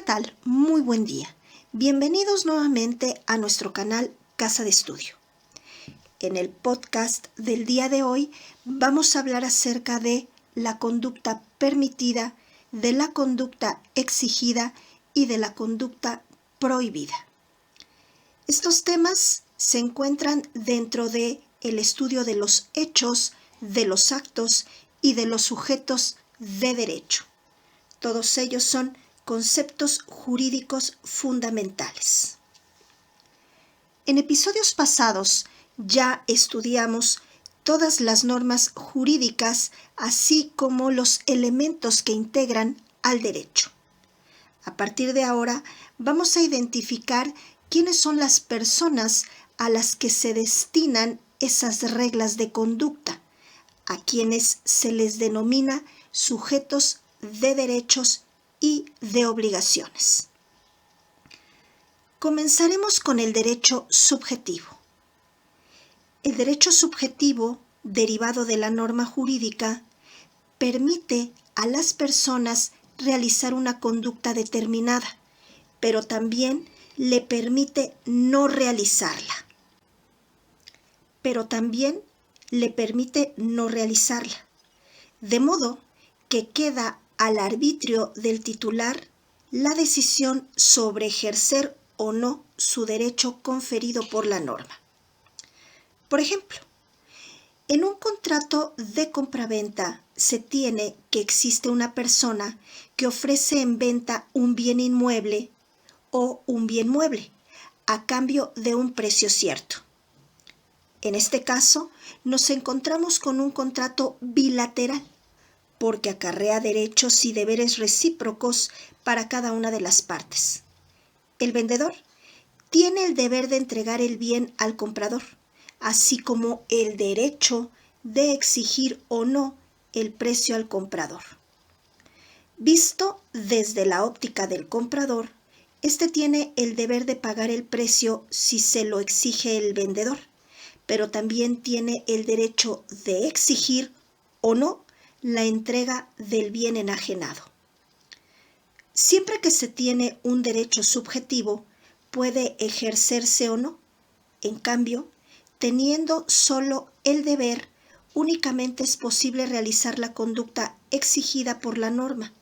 tal? Muy buen día. Bienvenidos nuevamente a nuestro canal Casa de Estudio. En el podcast del día de hoy vamos a hablar acerca de la conducta permitida, de la conducta exigida y de la conducta prohibida. Estos temas se encuentran dentro del estudio de los hechos, de los actos y de los sujetos de derecho. Todos ellos son conceptos jurídicos fundamentales. En episodios pasados ya estudiamos todas las normas jurídicas, así como los elementos que integran al derecho. A partir de ahora vamos a identificar quiénes son las personas a las que se destinan esas reglas de conducta, a quienes se les denomina sujetos de derechos y de obligaciones. Comenzaremos con el derecho subjetivo. El derecho subjetivo, derivado de la norma jurídica, permite a las personas realizar una conducta determinada, pero también le permite no realizarla. De modo que queda al arbitrio del titular la decisión sobre ejercer o no su derecho conferido por la norma. Por ejemplo, en un contrato de compraventa se tiene que existe una persona que ofrece en venta un bien inmueble o un bien mueble a cambio de un precio cierto. En este caso, nos encontramos con un contrato bilateral, porque acarrea derechos y deberes recíprocos para cada una de las partes. El vendedor tiene el deber de entregar el bien al comprador, así como el derecho de exigir o no el precio al comprador. Visto desde la óptica del comprador, éste tiene el deber de pagar el precio si se lo exige el vendedor, pero también tiene el derecho de exigir o no la entrega del bien enajenado. Siempre que se tiene un derecho subjetivo, puede ejercerse o no. En cambio, teniendo solo el deber, únicamente es posible realizar la conducta exigida por la norma,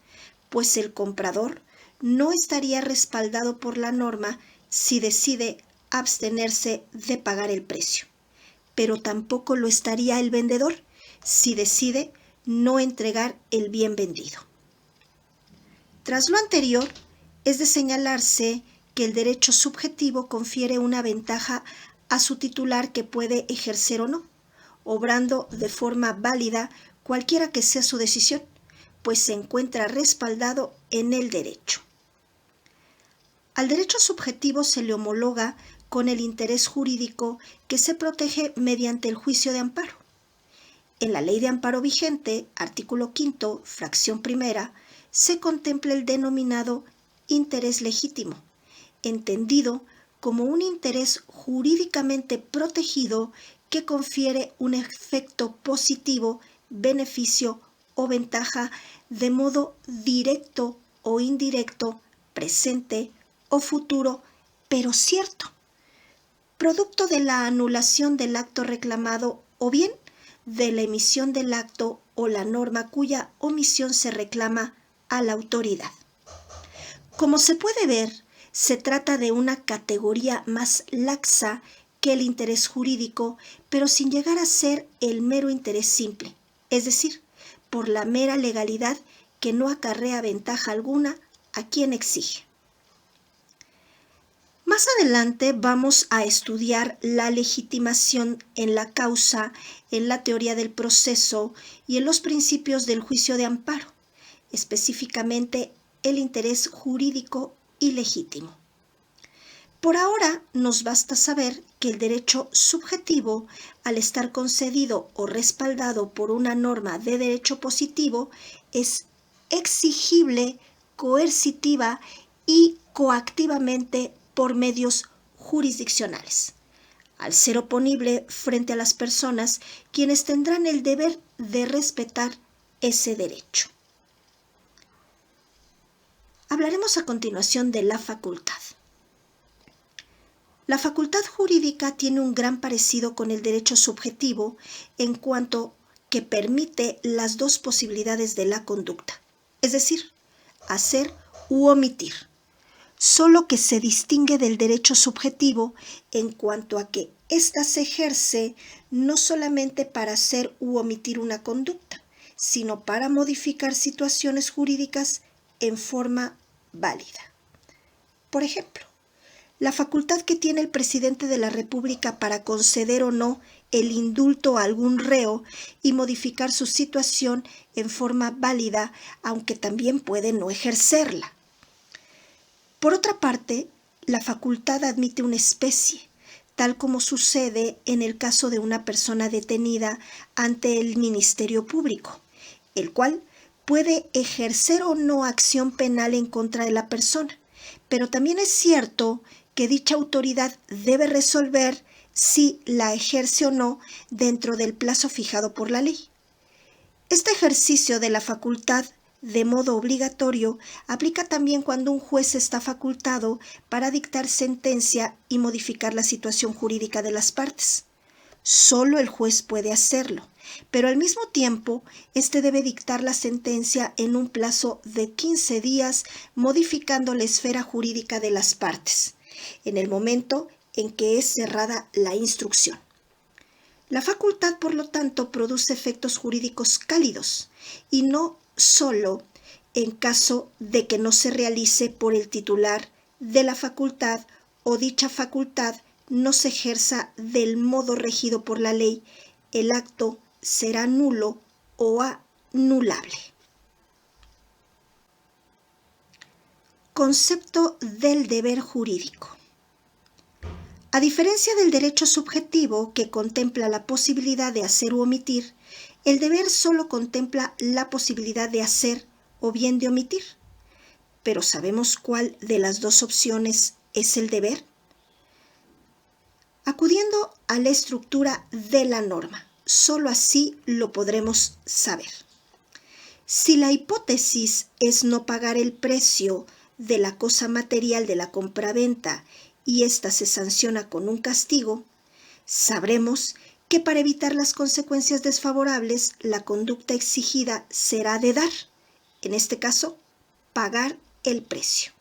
pues el comprador no estaría respaldado por la norma si decide abstenerse de pagar el precio, pero tampoco lo estaría el vendedor si decide no entregar el bien vendido. Tras lo anterior, es de señalarse que el derecho subjetivo confiere una ventaja a su titular que puede ejercer o no, obrando de forma válida cualquiera que sea su decisión, pues se encuentra respaldado en el derecho. Al derecho subjetivo se le homologa con el interés jurídico que se protege mediante el juicio de amparo. En la Ley de Amparo vigente, artículo 5, fracción primera, se contempla el denominado interés legítimo, entendido como un interés jurídicamente protegido que confiere un efecto positivo, beneficio o ventaja de modo directo o indirecto, presente o futuro, pero cierto, producto de la anulación del acto reclamado o bien de la emisión del acto o la norma cuya omisión se reclama a la autoridad. Como se puede ver, se trata de una categoría más laxa que el interés jurídico, pero sin llegar a ser el mero interés simple, es decir, por la mera legalidad que no acarrea ventaja alguna a quien exige. Más adelante vamos a estudiar la legitimación en la causa, en la teoría del proceso y en los principios del juicio de amparo, específicamente el interés jurídico y legítimo. Por ahora nos basta saber que el derecho subjetivo, al estar concedido o respaldado por una norma de derecho positivo, es exigible, coercitiva y coactivamente por medios jurisdiccionales, al ser oponible frente a las personas quienes tendrán el deber de respetar ese derecho. Hablaremos a continuación de la facultad. La facultad jurídica tiene un gran parecido con el derecho subjetivo en cuanto que permite las dos posibilidades de la conducta, es decir, hacer u omitir, solo que se distingue del derecho subjetivo en cuanto a que ésta se ejerce no solamente para hacer u omitir una conducta, sino para modificar situaciones jurídicas en forma válida. Por ejemplo, la facultad que tiene el presidente de la República para conceder o no el indulto a algún reo y modificar su situación en forma válida, aunque también puede no ejercerla. Por otra parte, la facultad admite una especie, tal como sucede en el caso de una persona detenida ante el Ministerio Público, el cual puede ejercer o no acción penal en contra de la persona, pero también es cierto que dicha autoridad debe resolver si la ejerce o no dentro del plazo fijado por la ley. Este ejercicio de la facultad de modo obligatorio aplica también cuando un juez está facultado para dictar sentencia y modificar la situación jurídica de las partes. Solo el juez puede hacerlo, pero al mismo tiempo, éste debe dictar la sentencia en un plazo de 15 días, modificando la esfera jurídica de las partes, en el momento en que es cerrada la instrucción. La facultad, por lo tanto, produce efectos jurídicos cálidos, y no solo en caso de que no se realice por el titular de la facultad o dicha facultad no se ejerza del modo regido por la ley, el acto será nulo o anulable. Concepto del deber jurídico. A diferencia del derecho subjetivo, que contempla la posibilidad de hacer u omitir, el deber solo contempla la posibilidad de hacer o bien de omitir. Pero ¿sabemos cuál de las dos opciones es el deber? Acudiendo a la estructura de la norma, solo así lo podremos saber. Si la hipótesis es no pagar el precio de la cosa material de la compraventa y ésta se sanciona con un castigo, sabremos que para evitar las consecuencias desfavorables, la conducta exigida será de dar, en este caso, pagar el precio.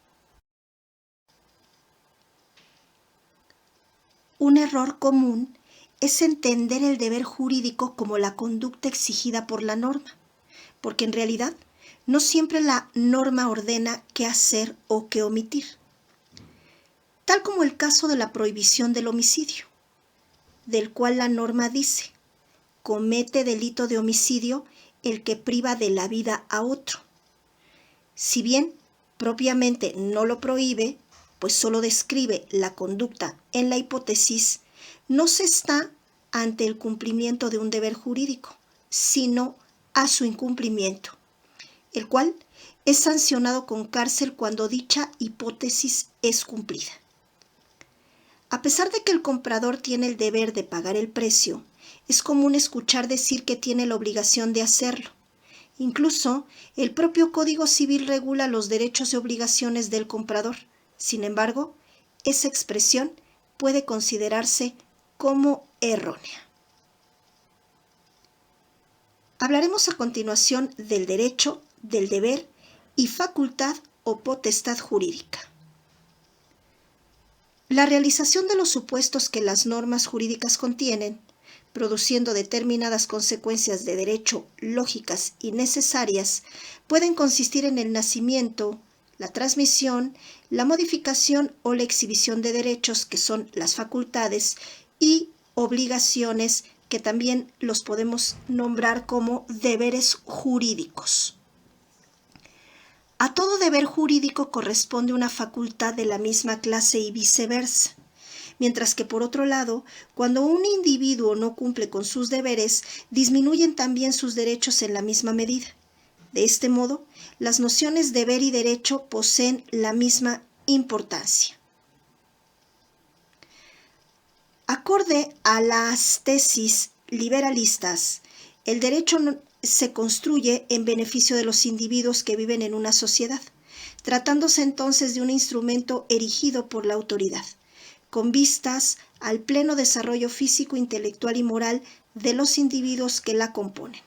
Un error común es entender el deber jurídico como la conducta exigida por la norma, porque en realidad no siempre la norma ordena qué hacer o qué omitir. Tal como el caso de la prohibición del homicidio, del cual la norma dice: comete delito de homicidio el que priva de la vida a otro. Si bien propiamente no lo prohíbe, pues solo describe la conducta en la hipótesis, no se está ante el cumplimiento de un deber jurídico, sino a su incumplimiento, el cual es sancionado con cárcel cuando dicha hipótesis es cumplida. A pesar de que el comprador tiene el deber de pagar el precio, es común escuchar decir que tiene la obligación de hacerlo. Incluso, el propio Código Civil regula los derechos y obligaciones del comprador. Sin embargo, esa expresión puede considerarse como errónea. Hablaremos a continuación del derecho, del deber y facultad o potestad jurídica. La realización de los supuestos que las normas jurídicas contienen, produciendo determinadas consecuencias de derecho lógicas y necesarias, pueden consistir en el nacimiento, la transmisión, la modificación o la exhibición de derechos, que son las facultades, y obligaciones, que también los podemos nombrar como deberes jurídicos. A todo deber jurídico corresponde una facultad de la misma clase y viceversa. Mientras que por otro lado, cuando un individuo no cumple con sus deberes, disminuyen también sus derechos en la misma medida. De este modo, las nociones deber y derecho poseen la misma importancia. Acorde a las tesis liberalistas, el derecho se construye en beneficio de los individuos que viven en una sociedad, tratándose entonces de un instrumento erigido por la autoridad, con vistas al pleno desarrollo físico, intelectual y moral de los individuos que la componen.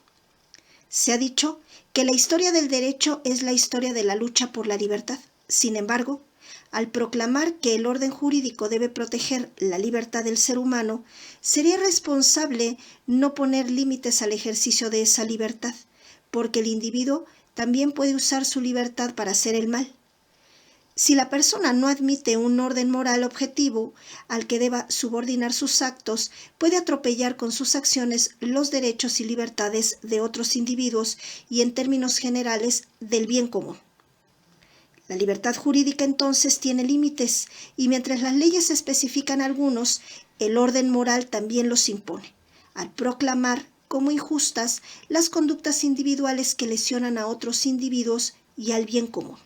Se ha dicho que la historia del derecho es la historia de la lucha por la libertad. Sin embargo, al proclamar que el orden jurídico debe proteger la libertad del ser humano, sería responsable no poner límites al ejercicio de esa libertad, porque el individuo también puede usar su libertad para hacer el mal. Si la persona no admite un orden moral objetivo al que deba subordinar sus actos, puede atropellar con sus acciones los derechos y libertades de otros individuos y, en términos generales, del bien común. La libertad jurídica entonces tiene límites y mientras las leyes especifican algunos, el orden moral también los impone, al proclamar como injustas las conductas individuales que lesionan a otros individuos y al bien común.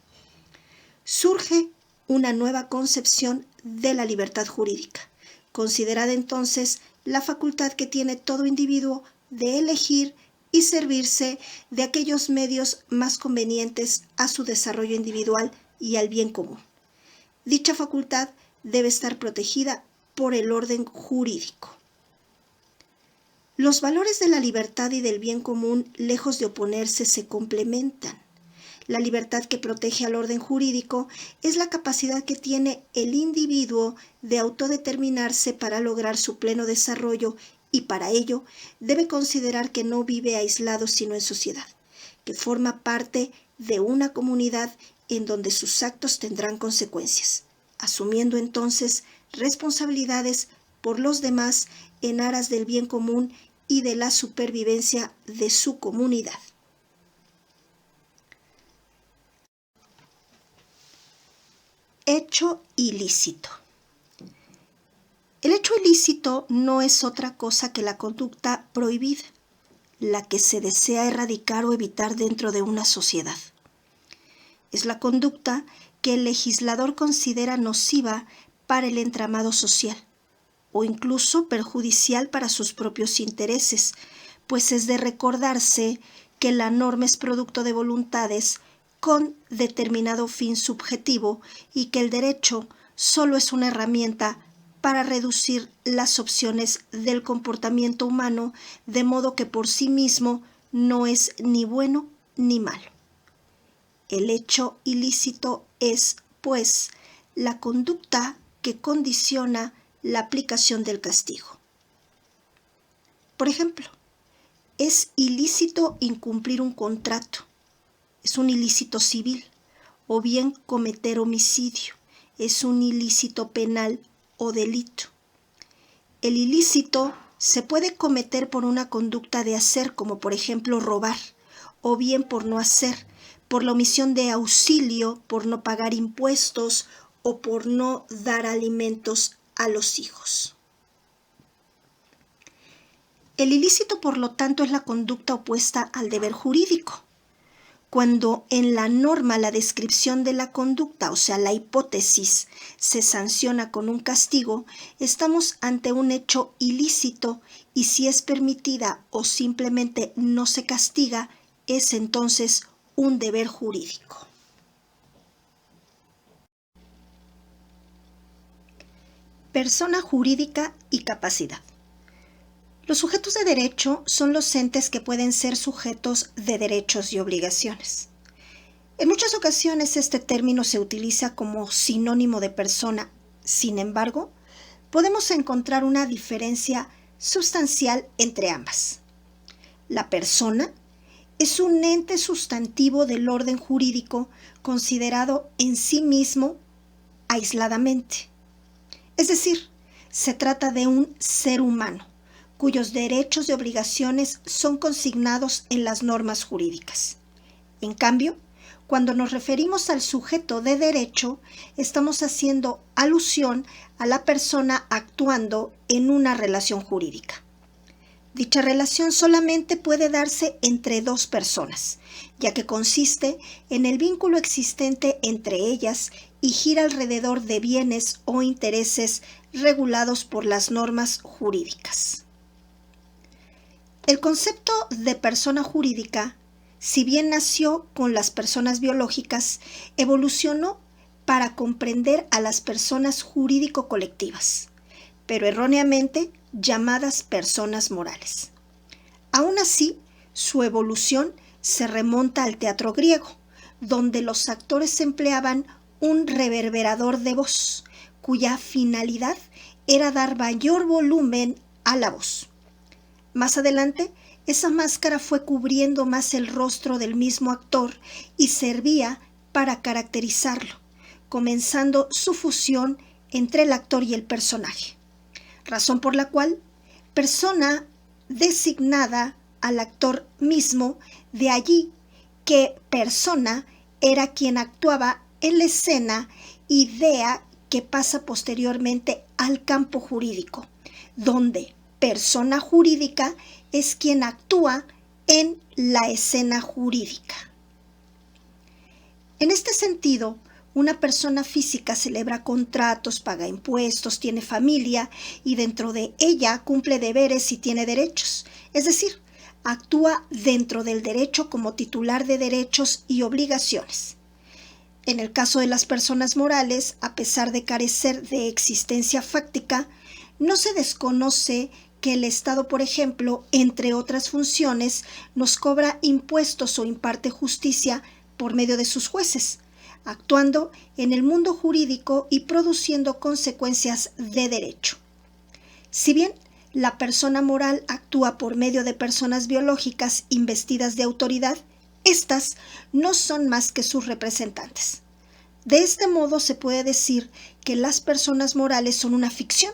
Surge una nueva concepción de la libertad jurídica, considerada entonces la facultad que tiene todo individuo de elegir y servirse de aquellos medios más convenientes a su desarrollo individual y al bien común. Dicha facultad debe estar protegida por el orden jurídico. Los valores de la libertad y del bien común, lejos de oponerse, se complementan. La libertad que protege al orden jurídico es la capacidad que tiene el individuo de autodeterminarse para lograr su pleno desarrollo y para ello debe considerar que no vive aislado sino en sociedad, que forma parte de una comunidad en donde sus actos tendrán consecuencias, asumiendo entonces responsabilidades por los demás en aras del bien común y de la supervivencia de su comunidad. Hecho ilícito. El hecho ilícito no es otra cosa que la conducta prohibida, la que se desea erradicar o evitar dentro de una sociedad. Es la conducta que el legislador considera nociva para el entramado social o incluso perjudicial para sus propios intereses, pues es de recordarse que la norma es producto de voluntades con determinado fin subjetivo y que el derecho solo es una herramienta para reducir las opciones del comportamiento humano, de modo que por sí mismo no es ni bueno ni malo. El hecho ilícito es, pues, la conducta que condiciona la aplicación del castigo. Por ejemplo, es ilícito incumplir un contrato, es un ilícito civil, o bien cometer homicidio, es un ilícito penal o delito. El ilícito se puede cometer por una conducta de hacer, como por ejemplo robar, o bien por no hacer, por la omisión de auxilio, por no pagar impuestos o por no dar alimentos a los hijos. El ilícito, por lo tanto, es la conducta opuesta al deber jurídico. Cuando en la norma la descripción de la conducta, o sea, la hipótesis, se sanciona con un castigo, estamos ante un hecho ilícito y si es permitida o simplemente no se castiga, es entonces un deber jurídico. Persona jurídica y capacidad. Los sujetos de derecho son los entes que pueden ser sujetos de derechos y obligaciones. En muchas ocasiones este término se utiliza como sinónimo de persona. Sin embargo, podemos encontrar una diferencia sustancial entre ambas. La persona es un ente sustantivo del orden jurídico considerado en sí mismo aisladamente. Es decir, se trata de un ser humano, cuyos derechos y obligaciones son consignados en las normas jurídicas. En cambio, cuando nos referimos al sujeto de derecho, estamos haciendo alusión a la persona actuando en una relación jurídica. Dicha relación solamente puede darse entre dos personas, ya que consiste en el vínculo existente entre ellas y gira alrededor de bienes o intereses regulados por las normas jurídicas. El concepto de persona jurídica si bien nació con las personas biológicas, evolucionó para comprender a las personas jurídico-colectivas, pero erróneamente llamadas personas morales. Aún así, su evolución se remonta al teatro griego, donde los actores empleaban un reverberador de voz, cuya finalidad era dar mayor volumen a la voz. Más adelante, esa máscara fue cubriendo más el rostro del mismo actor y servía para caracterizarlo, comenzando su fusión entre el actor y el personaje, razón por la cual persona designada al actor mismo, de allí que persona era quien actuaba en la escena, idea que pasa posteriormente al campo jurídico, donde persona jurídica es quien actúa en la escena jurídica. En este sentido, una persona física celebra contratos, paga impuestos, tiene familia y dentro de ella cumple deberes y tiene derechos. Es decir, actúa dentro del derecho como titular de derechos y obligaciones. En el caso de las personas morales, a pesar de carecer de existencia fáctica, no se desconoce que el Estado, por ejemplo, entre otras funciones, nos cobra impuestos o imparte justicia por medio de sus jueces, actuando en el mundo jurídico y produciendo consecuencias de derecho. Si bien la persona moral actúa por medio de personas biológicas investidas de autoridad, estas no son más que sus representantes. De este modo se puede decir que las personas morales son una ficción,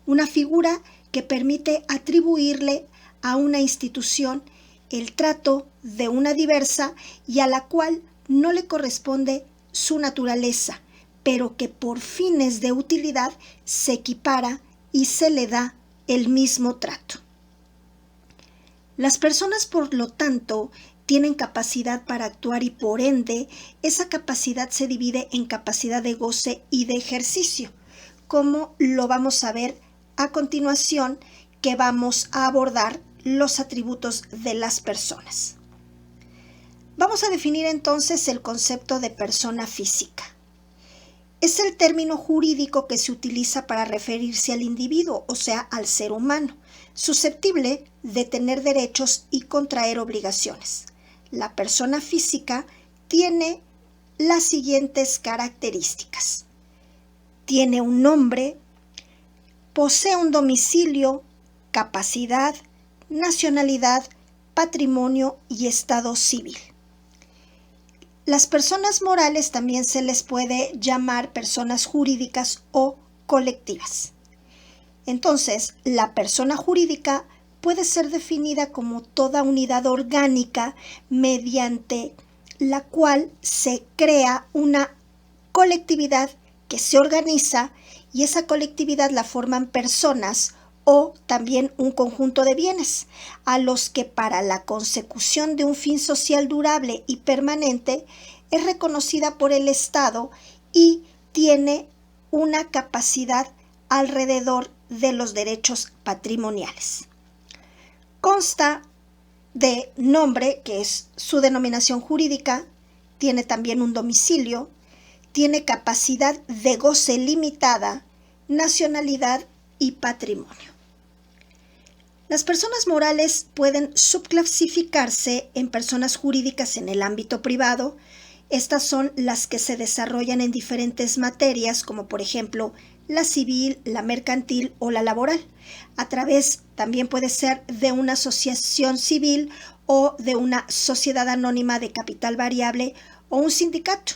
una figura que permite atribuirle a una institución el trato de una diversa y a la cual no le corresponde su naturaleza, pero que por fines de utilidad se equipara y se le da el mismo trato. Las personas, por lo tanto, tienen capacidad para actuar y por ende, esa capacidad se divide en capacidad de goce y de ejercicio, como lo vamos a ver a continuación, que vamos a abordar los atributos de las personas. Vamos a definir entonces el concepto de persona física. Es el término jurídico que se utiliza para referirse al individuo, o sea, al ser humano, susceptible de tener derechos y contraer obligaciones. La persona física tiene las siguientes características. Tiene un nombre, posee un domicilio, capacidad, nacionalidad, patrimonio y estado civil. Las personas morales también se les puede llamar personas jurídicas o colectivas. Entonces, la persona jurídica puede ser definida como toda unidad orgánica mediante la cual se crea una colectividad que se organiza y esa colectividad la forman personas o también un conjunto de bienes, a los que para la consecución de un fin social durable y permanente es reconocida por el Estado y tiene una capacidad alrededor de los derechos patrimoniales. Consta de nombre, que es su denominación jurídica, tiene también un domicilio, tiene capacidad de goce limitada, nacionalidad y patrimonio. Las personas morales pueden subclasificarse en personas jurídicas en el ámbito privado. Estas son las que se desarrollan en diferentes materias, como por ejemplo la civil, la mercantil o la laboral. A través también puede ser de una asociación civil o de una sociedad anónima de capital variable o un sindicato.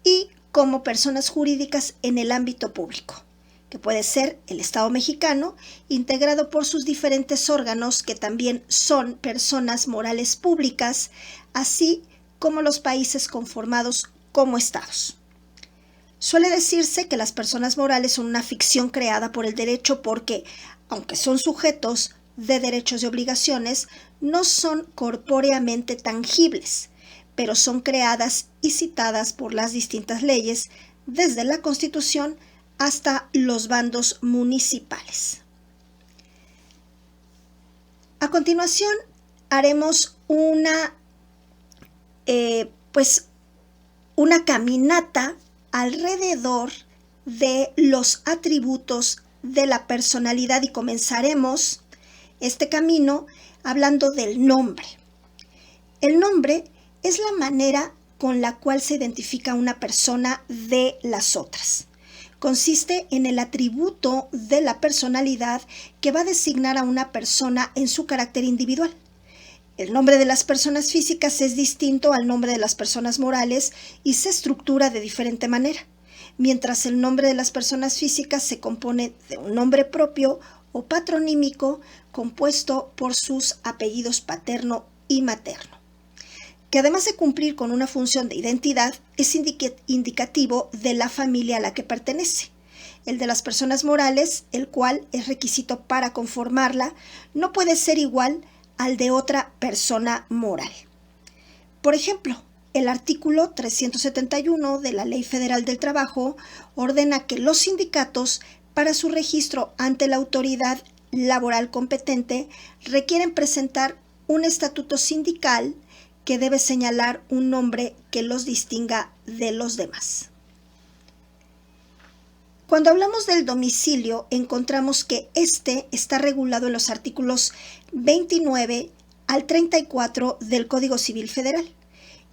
Y como personas jurídicas en el ámbito público, que puede ser el Estado mexicano, integrado por sus diferentes órganos que también son personas morales públicas, así como los países conformados como estados. Suele decirse que las personas morales son una ficción creada por el derecho porque, aunque son sujetos de derechos y obligaciones, no son corpóreamente tangibles, pero son creadas y citadas por las distintas leyes, desde la Constitución hasta los bandos municipales. A continuación, haremos una pues una caminata alrededor de los atributos de la personalidad y comenzaremos este camino hablando del nombre. El nombre es la manera con la cual se identifica una persona de las otras. Consiste en el atributo de la personalidad que va a designar a una persona en su carácter individual. El nombre de las personas físicas es distinto al nombre de las personas morales y se estructura de diferente manera, mientras el nombre de las personas físicas se compone de un nombre propio o patronímico compuesto por sus apellidos paterno y materno, que además de cumplir con una función de identidad, es indicativo de la familia a la que pertenece. El de las personas morales, el cual es requisito para conformarla, no puede ser igual al de otra persona moral. Por ejemplo, el artículo 371 de la Ley Federal del Trabajo ordena que los sindicatos, para su registro ante la autoridad laboral competente, requieren presentar un estatuto sindical que debe señalar un nombre que los distinga de los demás. Cuando hablamos del domicilio, encontramos que este está regulado en los artículos 29 al 34 del Código Civil Federal.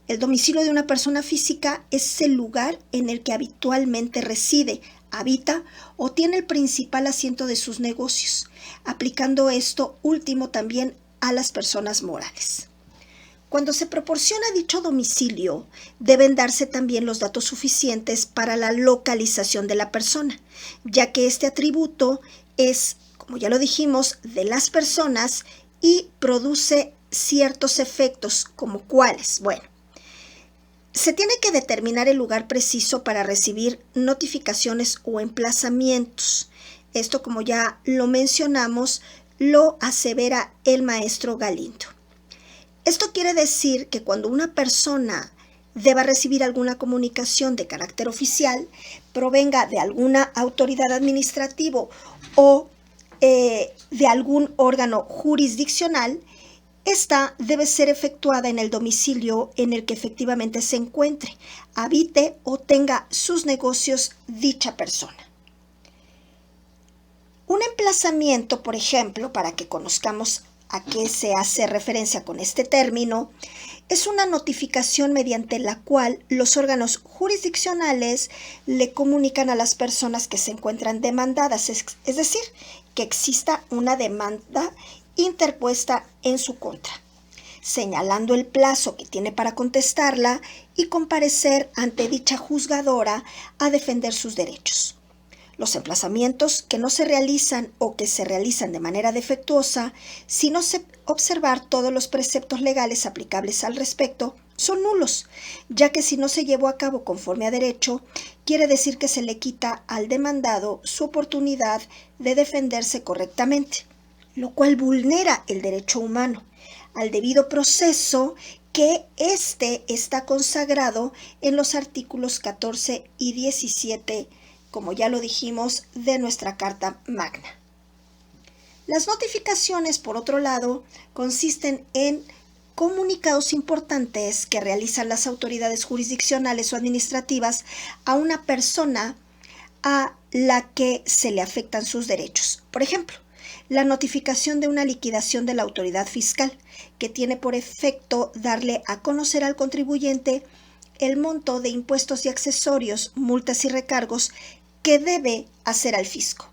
El domicilio de una persona física es el lugar en el que habitualmente reside, habita o tiene el principal asiento de sus negocios, aplicando esto último también a las personas morales. Cuando se proporciona dicho domicilio, deben darse también los datos suficientes para la localización de la persona, ya que este atributo es, como ya lo dijimos, de las personas y produce ciertos efectos, como cuáles. Bueno, se tiene que determinar el lugar preciso para recibir notificaciones o emplazamientos. Esto, como ya lo mencionamos, lo asevera el maestro Galindo. Esto quiere decir que cuando una persona deba recibir alguna comunicación de carácter oficial, provenga de alguna autoridad administrativa o de algún órgano jurisdiccional, esta debe ser efectuada en el domicilio en el que efectivamente se encuentre, habite o tenga sus negocios dicha persona. Un emplazamiento, por ejemplo, para que conozcamos a qué se hace referencia con este término, es una notificación mediante la cual los órganos jurisdiccionales le comunican a las personas que se encuentran demandadas, es decir, que exista una demanda interpuesta en su contra, señalando el plazo que tiene para contestarla y comparecer ante dicha juzgadora a defender sus derechos. Los emplazamientos que no se realizan o que se realizan de manera defectuosa, si no se observar todos los preceptos legales aplicables al respecto, son nulos, ya que si no se llevó a cabo conforme a derecho, quiere decir que se le quita al demandado su oportunidad de defenderse correctamente, lo cual vulnera el derecho humano al debido proceso, que éste está consagrado en los artículos 14 y 17, como ya lo dijimos, de nuestra Carta Magna. Las notificaciones, por otro lado, consisten en comunicados importantes que realizan las autoridades jurisdiccionales o administrativas a una persona a la que se le afectan sus derechos. Por ejemplo, la notificación de una liquidación de la autoridad fiscal, que tiene por efecto darle a conocer al contribuyente el monto de impuestos y accesorios, multas y recargos que debe hacer al fisco.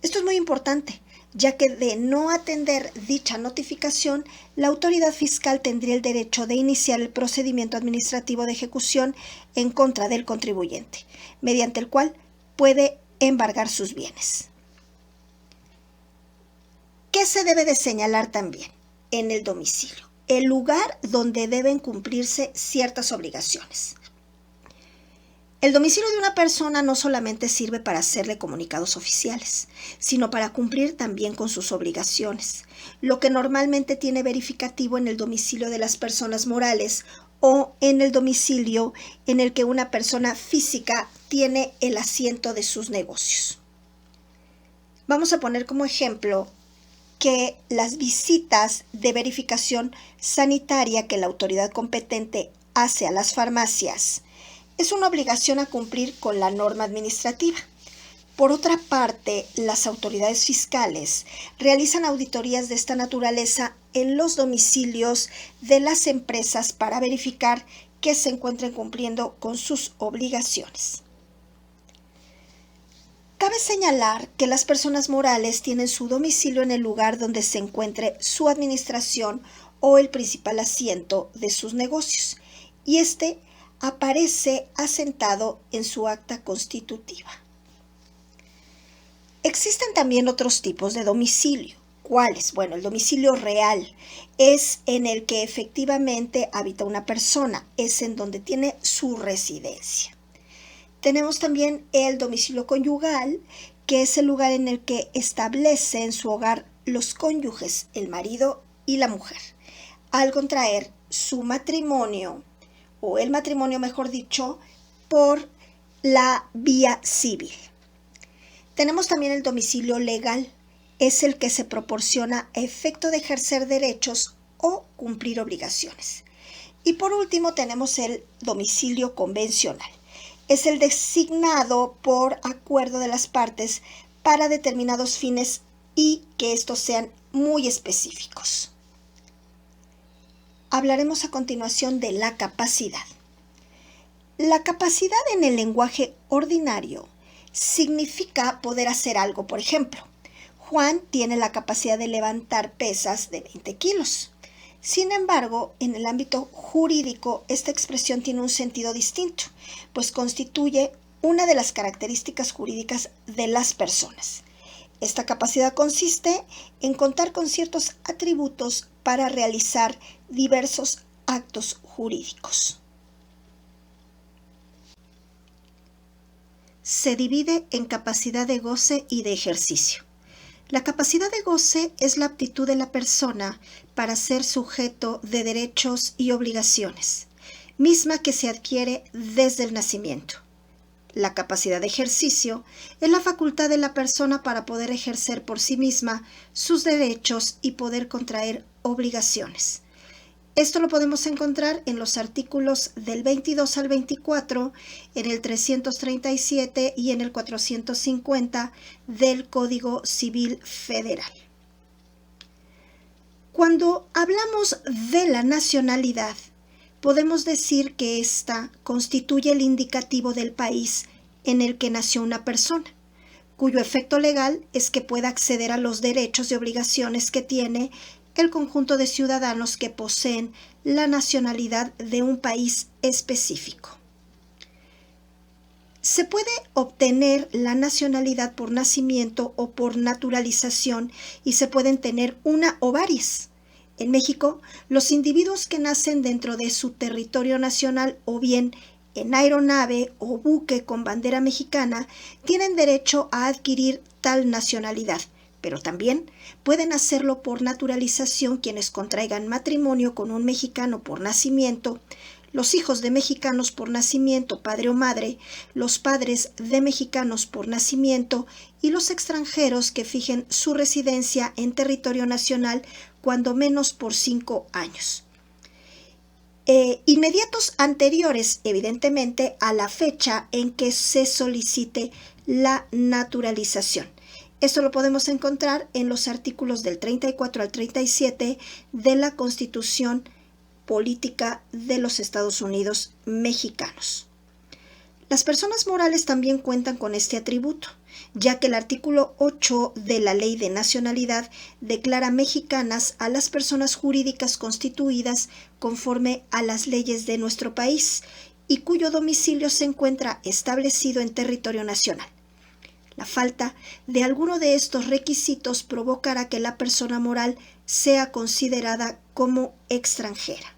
Esto es muy importante, ya que de no atender dicha notificación, la autoridad fiscal tendría el derecho de iniciar el procedimiento administrativo de ejecución en contra del contribuyente, mediante el cual puede embargar sus bienes. ¿Qué se debe de señalar también en el domicilio? El lugar donde deben cumplirse ciertas obligaciones. El domicilio de una persona no solamente sirve para hacerle comunicados oficiales, sino para cumplir también con sus obligaciones, lo que normalmente tiene verificativo en el domicilio de las personas morales o en el domicilio en el que una persona física tiene el asiento de sus negocios. Vamos a poner como ejemplo que las visitas de verificación sanitaria que la autoridad competente hace a las farmacias es una obligación a cumplir con la norma administrativa. Por otra parte, las autoridades fiscales realizan auditorías de esta naturaleza en los domicilios de las empresas para verificar que se encuentren cumpliendo con sus obligaciones. Cabe señalar que las personas morales tienen su domicilio en el lugar donde se encuentre su administración o el principal asiento de sus negocios, y este aparece asentado en su acta constitutiva. Existen también otros tipos de domicilio. ¿Cuáles? Bueno, el domicilio real es en el que efectivamente habita una persona, es en donde tiene su residencia. Tenemos también el domicilio conyugal, que es el lugar en el que establecen su hogar los cónyuges, el marido y la mujer, al contraer su matrimonio, o el matrimonio mejor dicho, por la vía civil. Tenemos también el domicilio legal, es el que se proporciona a efecto de ejercer derechos o cumplir obligaciones. Y por último tenemos el domicilio convencional. Es el designado por acuerdo de las partes para determinados fines y que estos sean muy específicos. Hablaremos a continuación de la capacidad. La capacidad en el lenguaje ordinario significa poder hacer algo. Por ejemplo, Juan tiene la capacidad de levantar pesas de 20 kilos. Sin embargo, en el ámbito jurídico, esta expresión tiene un sentido distinto, pues constituye una de las características jurídicas de las personas. Esta capacidad consiste en contar con ciertos atributos para realizar diversos actos jurídicos. Se divide en capacidad de goce y de ejercicio. La capacidad de goce es la aptitud de la persona para ser sujeto de derechos y obligaciones, misma que se adquiere desde el nacimiento. La capacidad de ejercicio es la facultad de la persona para poder ejercer por sí misma sus derechos y poder contraer obligaciones. Esto lo podemos encontrar en los artículos del 22 al 24, en el 337 y en el 450 del Código Civil Federal. Cuando hablamos de la nacionalidad, podemos decir que ésta constituye el indicativo del país en el que nació una persona, cuyo efecto legal es que pueda acceder a los derechos y obligaciones que tiene el conjunto de ciudadanos que poseen la nacionalidad de un país específico. Se puede obtener la nacionalidad por nacimiento o por naturalización y se pueden tener una o varias. En México, los individuos que nacen dentro de su territorio nacional o bien en aeronave o buque con bandera mexicana tienen derecho a adquirir tal nacionalidad, pero también pueden hacerlo por naturalización quienes contraigan matrimonio con un mexicano por nacimiento, los hijos de mexicanos por nacimiento, padre o madre, los padres de mexicanos por nacimiento y los extranjeros que fijen su residencia en territorio nacional cuando menos por 5 años. Inmediatos anteriores, evidentemente, a la fecha en que se solicite la naturalización. Esto lo podemos encontrar en los artículos del 34 al 37 de la Constitución Política de los Estados Unidos Mexicanos. Las personas morales también cuentan con este atributo, ya que el artículo 8 de la Ley de Nacionalidad declara mexicanas a las personas jurídicas constituidas conforme a las leyes de nuestro país y cuyo domicilio se encuentra establecido en territorio nacional. La falta de alguno de estos requisitos provocará que la persona moral sea considerada como extranjera.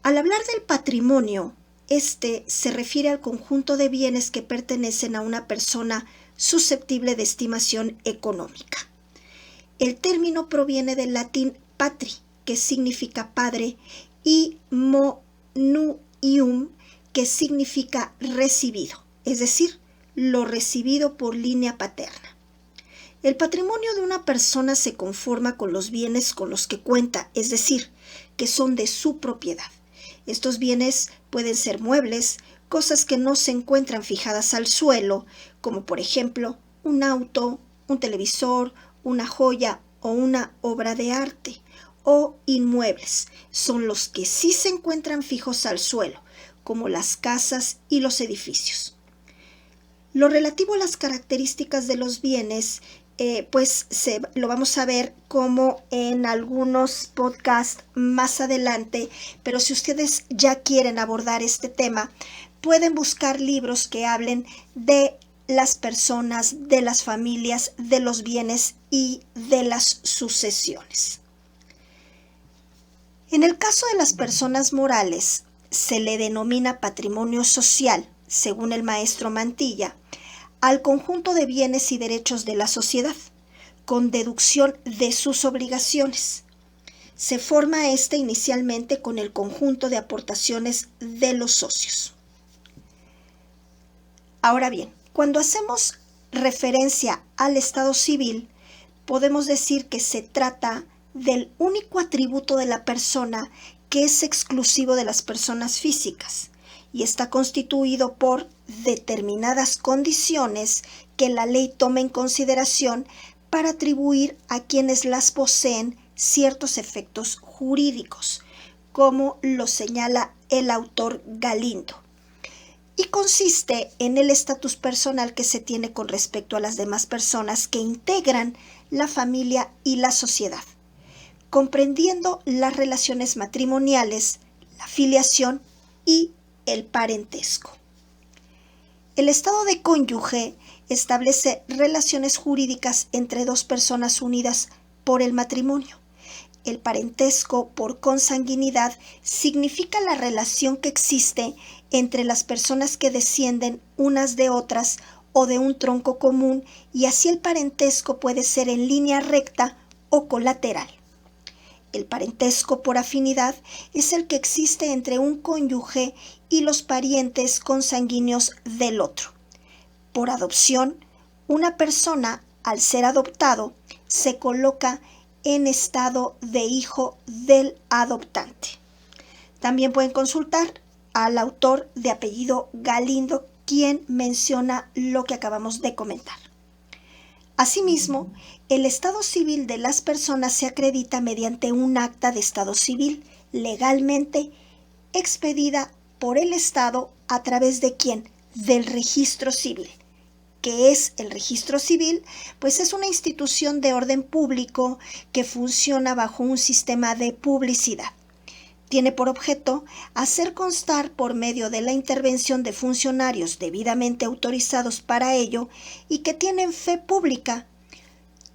Al hablar del patrimonio, este se refiere al conjunto de bienes que pertenecen a una persona susceptible de estimación económica. El término proviene del latín patri, que significa padre, y monuium, que significa recibido, es decir, lo recibido por línea paterna. El patrimonio de una persona se conforma con los bienes con los que cuenta, es decir, que son de su propiedad. Estos bienes pueden ser muebles, cosas que no se encuentran fijadas al suelo, como por ejemplo un auto, un televisor, una joya o una obra de arte. O inmuebles, son los que sí se encuentran fijos al suelo, como las casas y los edificios. Lo relativo a las características de los bienes, lo vamos a ver como en algunos podcasts más adelante, pero si ustedes ya quieren abordar este tema, pueden buscar libros que hablen de las personas, de las familias, de los bienes y de las sucesiones. En el caso de las personas morales, se le denomina patrimonio social, según el maestro Mantilla, al conjunto de bienes y derechos de la sociedad, con deducción de sus obligaciones. Se forma inicialmente con el conjunto de aportaciones de los socios. Ahora bien, cuando hacemos referencia al estado civil, podemos decir que se trata del único atributo de la persona que es exclusivo de las personas físicas y está constituido por determinadas condiciones que la ley toma en consideración para atribuir a quienes las poseen ciertos efectos jurídicos, como lo señala el autor Galindo. Y consiste en el estatus personal que se tiene con respecto a las demás personas que integran la familia y la sociedad, comprendiendo las relaciones matrimoniales, la filiación y el parentesco. El estado de cónyuge establece relaciones jurídicas entre dos personas unidas por el matrimonio. El parentesco por consanguinidad significa la relación que existe entre las personas que descienden unas de otras o de un tronco común, y así el parentesco puede ser en línea recta o colateral. El parentesco por afinidad es el que existe entre un cónyuge y los parientes consanguíneos del otro. Por adopción, una persona, al ser adoptado, se coloca en estado de hijo del adoptante. También pueden consultar al autor de apellido Galindo, quien menciona lo que acabamos de comentar. Asimismo, el estado civil de las personas se acredita mediante un acta de estado civil legalmente expedida por el Estado a través de ¿quién? Del registro civil. ¿Qué es el registro civil? Pues es una institución de orden público que funciona bajo un sistema de publicidad. Tiene por objeto hacer constar por medio de la intervención de funcionarios debidamente autorizados para ello y que tienen fe pública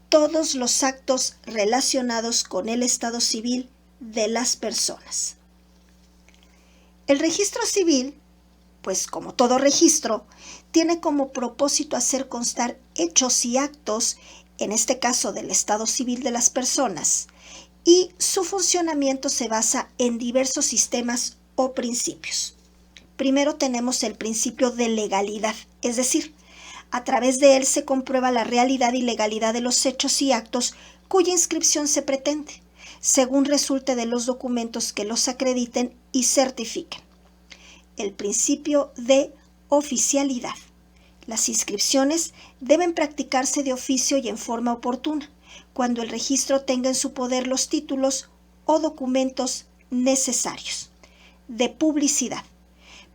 todos los actos relacionados con el estado civil de las personas. El registro civil, pues como todo registro, tiene como propósito hacer constar hechos y actos, en este caso del estado civil de las personas, y su funcionamiento se basa en diversos sistemas o principios. Primero tenemos el principio de legalidad, es decir, a través de él se comprueba la realidad y legalidad de los hechos y actos cuya inscripción se pretende, según resulte de los documentos que los acrediten y certifiquen. El principio de oficialidad. Las inscripciones deben practicarse de oficio y en forma oportuna, cuando el registro tenga en su poder los títulos o documentos necesarios. De publicidad.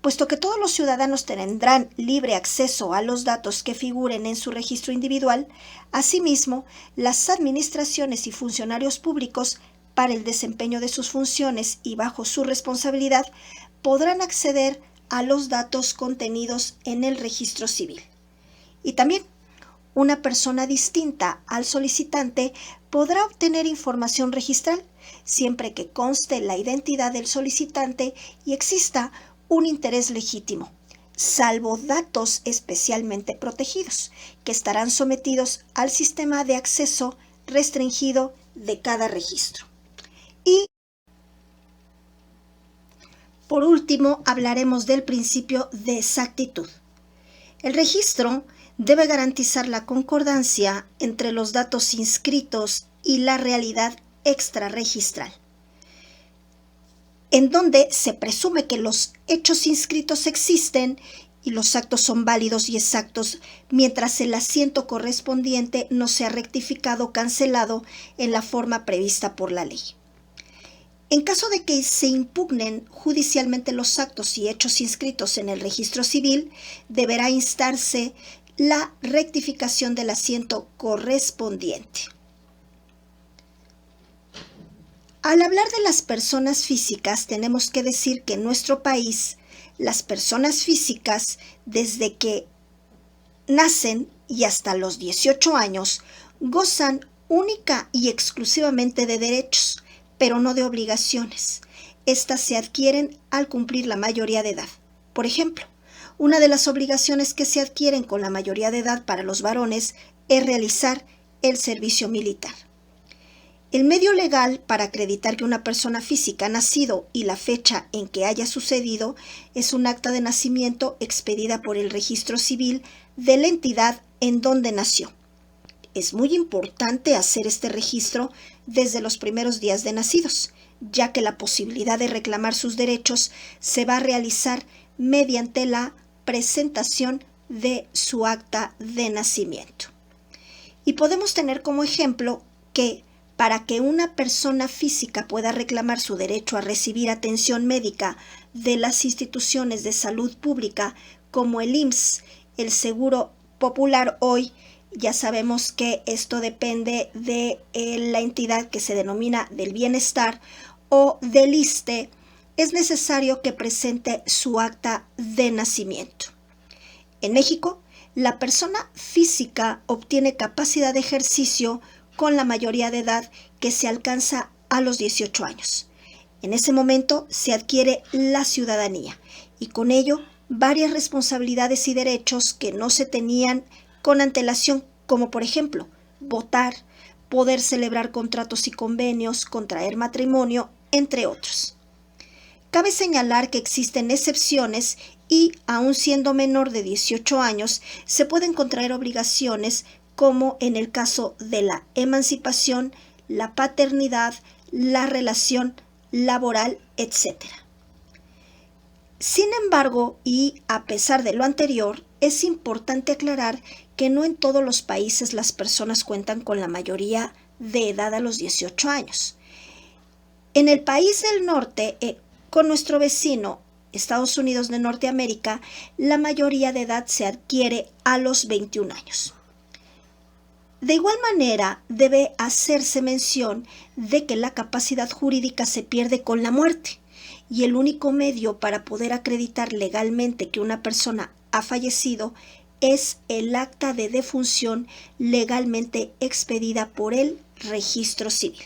Puesto que todos los ciudadanos tendrán libre acceso a los datos que figuren en su registro individual, asimismo, las administraciones y funcionarios públicos, para el desempeño de sus funciones y bajo su responsabilidad, podrán acceder a los datos contenidos en el registro civil. Y también, una persona distinta al solicitante podrá obtener información registral, siempre que conste la identidad del solicitante y exista un interés legítimo, salvo datos especialmente protegidos, que estarán sometidos al sistema de acceso restringido de cada registro. Y por último, hablaremos del principio de exactitud. El registro debe garantizar la concordancia entre los datos inscritos y la realidad extrarregistral. en donde se presume que los hechos inscritos existen y los actos son válidos y exactos mientras el asiento correspondiente no sea rectificado o cancelado en la forma prevista por la ley. En caso de que se impugnen judicialmente los actos y hechos inscritos en el registro civil, deberá instarse la rectificación del asiento correspondiente. Al hablar de las personas físicas, tenemos que decir que en nuestro país, las personas físicas, desde que nacen y hasta los 18 años, gozan única y exclusivamente de derechos, pero no de obligaciones. Estas se adquieren al cumplir la mayoría de edad. Por ejemplo, una de las obligaciones que se adquieren con la mayoría de edad para los varones es realizar el servicio militar. El medio legal para acreditar que una persona física ha nacido y la fecha en que haya sucedido es un acta de nacimiento expedida por el registro civil de la entidad en donde nació. Es muy importante hacer este registro desde los primeros días de nacidos, ya que la posibilidad de reclamar sus derechos se va a realizar mediante la presentación de su acta de nacimiento. Y podemos tener como ejemplo que para que una persona física pueda reclamar su derecho a recibir atención médica de las instituciones de salud pública como el IMSS, el Seguro Popular hoy, ya sabemos que esto depende de la entidad que se denomina del bienestar o del ISSSTE, es necesario que presente su acta de nacimiento. En México, la persona física obtiene capacidad de ejercicio con la mayoría de edad que se alcanza a los 18 años. En ese momento se adquiere la ciudadanía y con ello varias responsabilidades y derechos que no se tenían con antelación, como por ejemplo votar, poder celebrar contratos y convenios, contraer matrimonio, entre otros. Cabe señalar que existen excepciones y, aun siendo menor de 18 años, se pueden contraer obligaciones como en el caso de la emancipación, la paternidad, la relación laboral, etc. Sin embargo, y a pesar de lo anterior, es importante aclarar que no en todos los países las personas cuentan con la mayoría de edad a los 18 años. En el país del norte, con nuestro vecino, Estados Unidos de Norteamérica, la mayoría de edad se adquiere a los 21 años. De igual manera, debe hacerse mención de que la capacidad jurídica se pierde con la muerte y el único medio para poder acreditar legalmente que una persona ha fallecido es el acta de defunción legalmente expedida por el registro civil.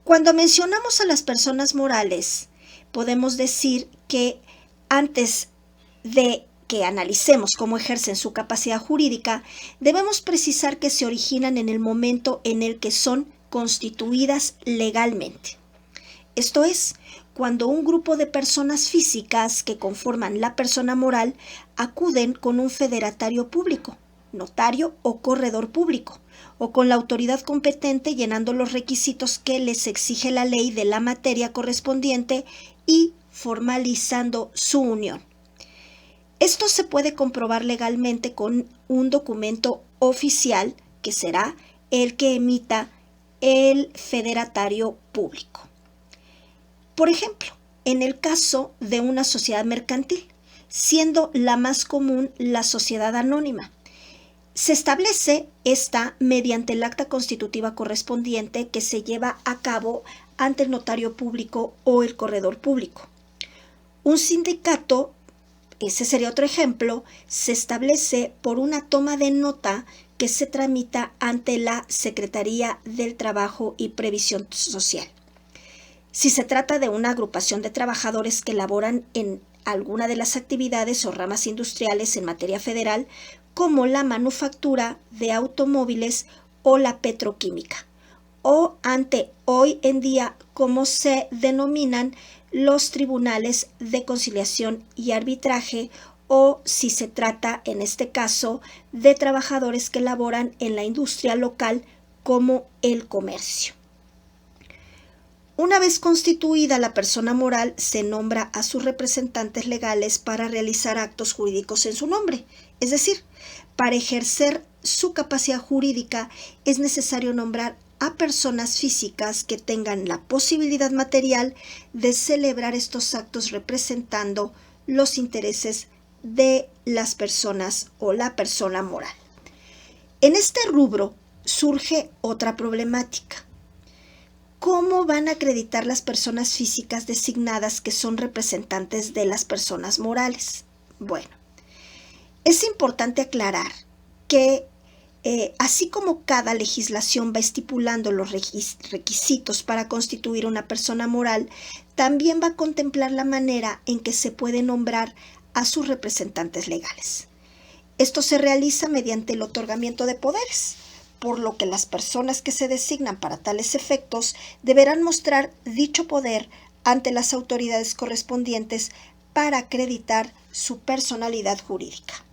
Cuando mencionamos a las personas morales, podemos decir que antes de que analicemos cómo ejercen su capacidad jurídica, debemos precisar que se originan en el momento en el que son constituidas legalmente. Esto es, cuando un grupo de personas físicas que conforman la persona moral acuden con un federatario público, notario o corredor público, o con la autoridad competente llenando los requisitos que les exige la ley de la materia correspondiente y formalizando su unión. Esto se puede comprobar legalmente con un documento oficial que será el que emita el federatario público. Por ejemplo, en el caso de una sociedad mercantil, siendo la más común la sociedad anónima, se establece esta mediante el acta constitutiva correspondiente que se lleva a cabo ante el notario público o el corredor público. Un sindicato, ese sería otro ejemplo, se establece por una toma de nota que se tramita ante la Secretaría del Trabajo y Previsión Social. Si se trata de una agrupación de trabajadores que laboran en alguna de las actividades o ramas industriales en materia federal, como la manufactura de automóviles o la petroquímica, o ante hoy en día como se denominan los tribunales de conciliación y arbitraje, o si se trata en este caso de trabajadores que laboran en la industria local como el comercio. Una vez constituida la persona moral, se nombra a sus representantes legales para realizar actos jurídicos en su nombre. Es decir, para ejercer su capacidad jurídica es necesario nombrar a personas físicas que tengan la posibilidad material de celebrar estos actos representando los intereses de las personas o la persona moral. En este rubro surge otra problemática. ¿Cómo van a acreditar las personas físicas designadas que son representantes de las personas morales? Bueno, es importante aclarar que así como cada legislación va estipulando los requisitos para constituir una persona moral, también va a contemplar la manera en que se puede nombrar a sus representantes legales. Esto se realiza mediante el otorgamiento de poderes, por lo que las personas que se designan para tales efectos deberán mostrar dicho poder ante las autoridades correspondientes para acreditar su personalidad jurídica.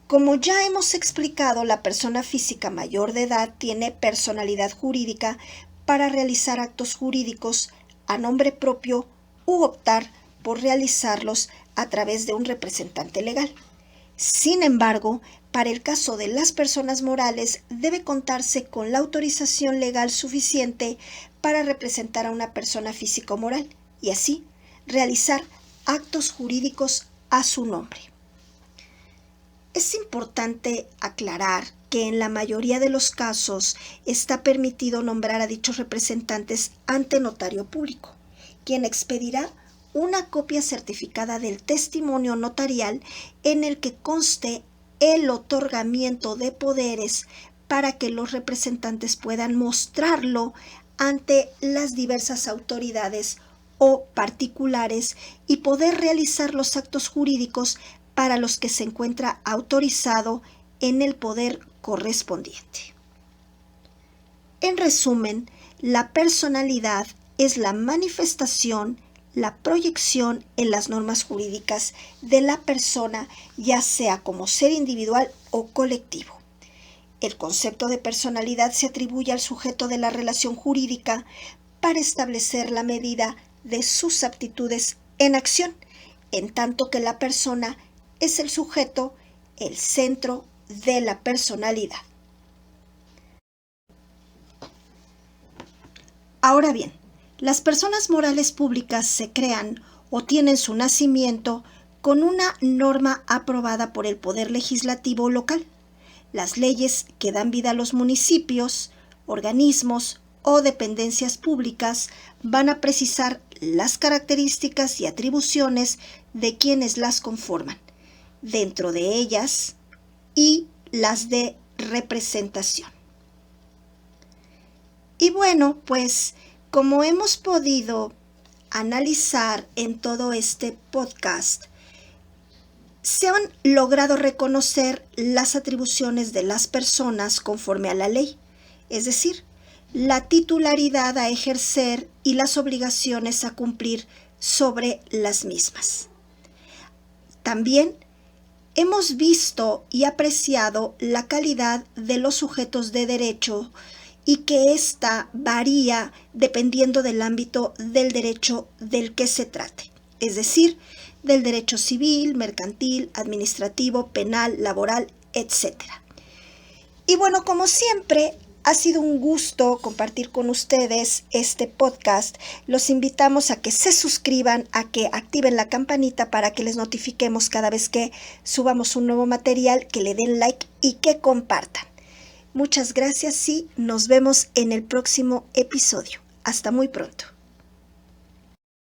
Como ya hemos explicado, la persona física mayor de edad tiene personalidad jurídica para realizar actos jurídicos a nombre propio u optar por realizarlos a través de un representante legal. Sin embargo, para el caso de las personas morales debe contarse con la autorización legal suficiente para representar a una persona físico-moral y así realizar actos jurídicos a su nombre. Es importante aclarar que en la mayoría de los casos está permitido nombrar a dichos representantes ante notario público, quien expedirá una copia certificada del testimonio notarial en el que conste el otorgamiento de poderes para que los representantes puedan mostrarlo ante las diversas autoridades o particulares y poder realizar los actos jurídicos para los que se encuentra autorizado en el poder correspondiente. En resumen, la personalidad es la manifestación, la proyección en las normas jurídicas de la persona, ya sea como ser individual o colectivo. El concepto de personalidad se atribuye al sujeto de la relación jurídica para establecer la medida de sus aptitudes en acción, en tanto que la persona es el sujeto, el centro de la personalidad. Ahora bien, las personas morales públicas se crean o tienen su nacimiento con una norma aprobada por el Poder Legislativo local. Las leyes que dan vida a los municipios, organismos o dependencias públicas van a precisar las características y atribuciones de quienes las conforman, dentro de ellas y las de representación. Y bueno, pues como hemos podido analizar en todo este podcast, se han logrado reconocer las atribuciones de las personas conforme a la ley, es decir, la titularidad a ejercer y las obligaciones a cumplir sobre las mismas. También hemos visto y apreciado la calidad de los sujetos de derecho y que ésta varía dependiendo del ámbito del derecho del que se trate, es decir, del derecho civil, mercantil, administrativo, penal, laboral, etc. Y bueno, como siempre, ha sido un gusto compartir con ustedes este podcast. Los invitamos a que se suscriban, a que activen la campanita para que les notifiquemos cada vez que subamos un nuevo material, que le den like y que compartan. Muchas gracias y nos vemos en el próximo episodio. Hasta muy pronto.